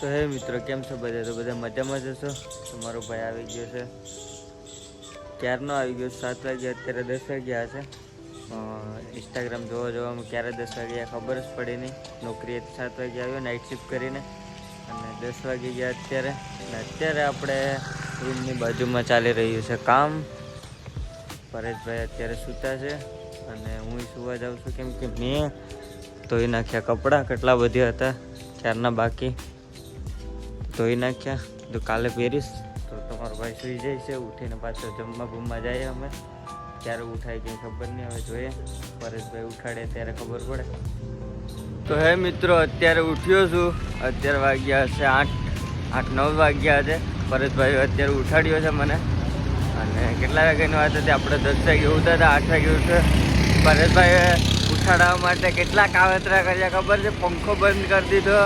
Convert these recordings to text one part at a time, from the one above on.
તો હે મિત્રો, કેમ છો બધા? તો બધા મજામાં જશો. તમારો ભાઈ આવી ગયો છે, ક્યારનો આવી ગયો. 7 વાગ્યા, અત્યારે 10 વાગ્યા હશે. ઇન્સ્ટાગ્રામ જોવામાં ક્યારે 10 વાગ્યા ખબર જ પડી નહીં. નોકરીએ 7 વાગે આવ્યો નાઇટ શિફ્ટ કરીને, અને 10 વાગી ગયા અત્યારે. અને અત્યારે આપણે રૂમની બાજુમાં ચાલી રહ્યું છે કામ. પરેશભાઈ અત્યારે સૂતા છે અને હું સુવા જાઉં છું, કેમ કે મેં ધોઈ નાખ્યા કપડાં. કેટલા બધા હતા ક્યારના બાકી, ધોઈ નાખ્યા. તો કાલે પહેરીશ. તો તમારો ભાઈ સુઈ જાય છે, ઉઠીને પાછો જમવા જાય. અમે ક્યારે ઉઠાય કંઈ ખબર નહીં, હવે જોઈએ. પરેશભાઈ ઉઠાડે ત્યારે ખબર પડે. તો હે મિત્રો, અત્યારે ઉઠ્યો છું. અત્યારે વાગ્યા છે 8-9 વાગ્યા છે. પરેશભાઈ અત્યારે ઉઠાડ્યો છે મને. અને કેટલા વાગ્યાની વાત હતી? આપણે 10 વાગે ઉઠ્યા હતા, 8 વાગે ઉઠ્યો. પરેશભાઈ ઉઠાડવા માટે કેટલા કાવતરા કર્યા ખબર છે? પંખો બંધ કરી દીધો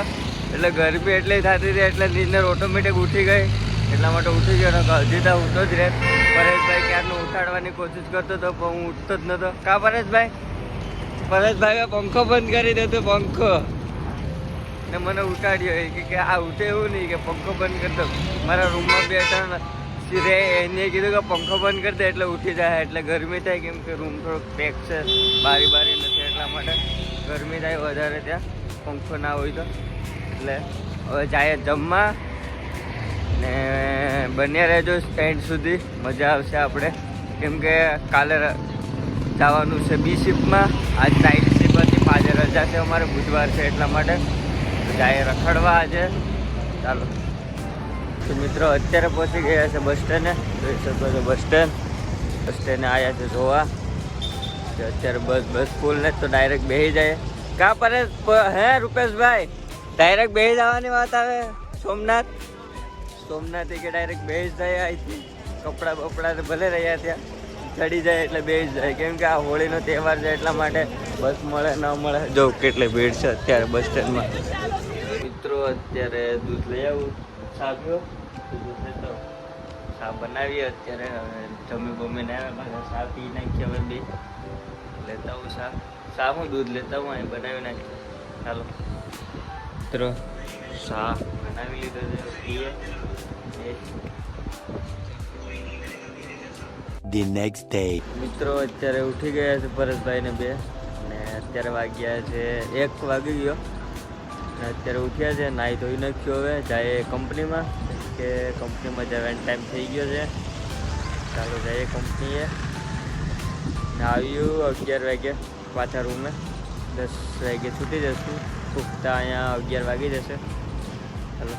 એટલે ગરમી એટલી થતી હતી, એટલે નીંદર ઓટોમેટિક ઉઠી ગઈ. એટલા માટે ઉઠી ગયો. હજી તો ઉઠતો જ રહે. પરેશભાઈ ક્યારનો ઉઠાડવાની કોશિશ કરતો હતો, પણ હું ઉઠતો જ નહોતો. કા પરેશભાઈ? પરેશભાઈએ પંખો બંધ કરી દીધો, પંખો, ને મને ઉઠાડ્યો. કે આ ઉઠે એવું નહીં, કે પંખો બંધ કરી દો. મારા રૂમમાં બેઠા રે, એને કીધું કે પંખો બંધ કરી દે એટલે ઉઠી જાય. એટલે ગરમી થાય, કેમ કે રૂમ થોડોક પેક છે, બારી નથી, એટલા માટે ગરમી થાય વધારે ત્યાં, પંખો ના હોય તો. એટલે હવે જાય જમવા, ને બન્યા રહેજો એન્ડ સુધી, મજા આવશે આપણે. કેમ કે કાલે જવાનું છે બી શિફ્ટમાં. આજ નાઇટ શિફ્ટ હતી, આજે રજા છે અમારે, બુધવાર છે, એટલા માટે જાય રખડવા આજે. ચાલો તો મિત્રો, અત્યારે પહોંચી ગયા છે બસ સ્ટેન્ડે. જોઈ શકો છો બસ સ્ટેન્ડે આવ્યા છે જોવા. અત્યારે બસ ફૂલ ને તો ડાયરેક્ટ બેસી જાય. કા પરેશ? હે રૂપેશભાઈ, ડાયરેક્ટ બેસી જવાની વાત આવે. સોમનાથ કે ડાયરેક્ટ બેસી જાય. અહીંથી કપડાં બપડા તો ભલે રહ્યા ત્યાં, ચડી જાય એટલે બેસી જાય. કેમ કે આ હોળીનો તહેવાર છે, એટલા માટે બસ મળે ન મળે. જો કેટલી ભીડ છે અત્યારે બસ સ્ટેન્ડમાં. મિત્રો અત્યારે દૂધ લઈ આવું. ચા પીવો? દૂધ લેતો ચા બનાવીએ અત્યારે. હવે જમીને આવે પાછા ચા પી નાખીએ. હવે બે લેતા હું ચા હું દૂધ લેતા હું અહીં બનાવી નાખીએ. ચાલો મિત્રો, ચા બનાવી લીધો છે, પીએ. The next day. મિત્રો અત્યારે ઉઠી ગયા છે પરેશભાઈને બે, અને અત્યારે વાગ્યા છે 1 વાગી ગયો. અત્યારે ઉઠ્યા છે, નાહી ધોઈ નાખ્યો. હવે જાય કંપનીમાં, કે કંપનીમાં જવાનો ટાઈમ થઈ ગયો છે. ચાલો જઈએ કંપનીએ. ને આવ્યું 11 વાગે પાછા રૂમે. 10 વાગે છૂટી જશું. છૂટતા અહીંયા 11 વાગી જશે. ચાલો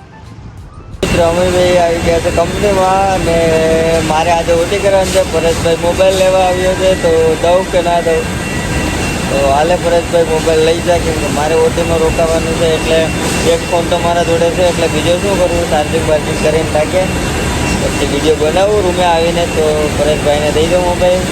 મિત્રો, અમે ભાઈ આવી ગયા છે કંપનીમાં, અને મારે આજે ઓટી કરવાની છે. પરેશભાઈ મોબાઈલ લેવા આવ્યો છે, તો દઉં કે ના દઉં? તો હાલે પરેશભાઈ મોબાઈલ લઈ જાય, કેમ કે મારે ઓટીમાં રોકાવાનું છે. એટલે એક ફોન તો મારા જોડે છે, એટલે બીજો શું કરવું? ચાર્જિંગ કરીને રાખે, પછી વિડીયો બનાવું રૂમે આવીને. તો પરેશભાઈને દઈ દઉં મોબાઈલ.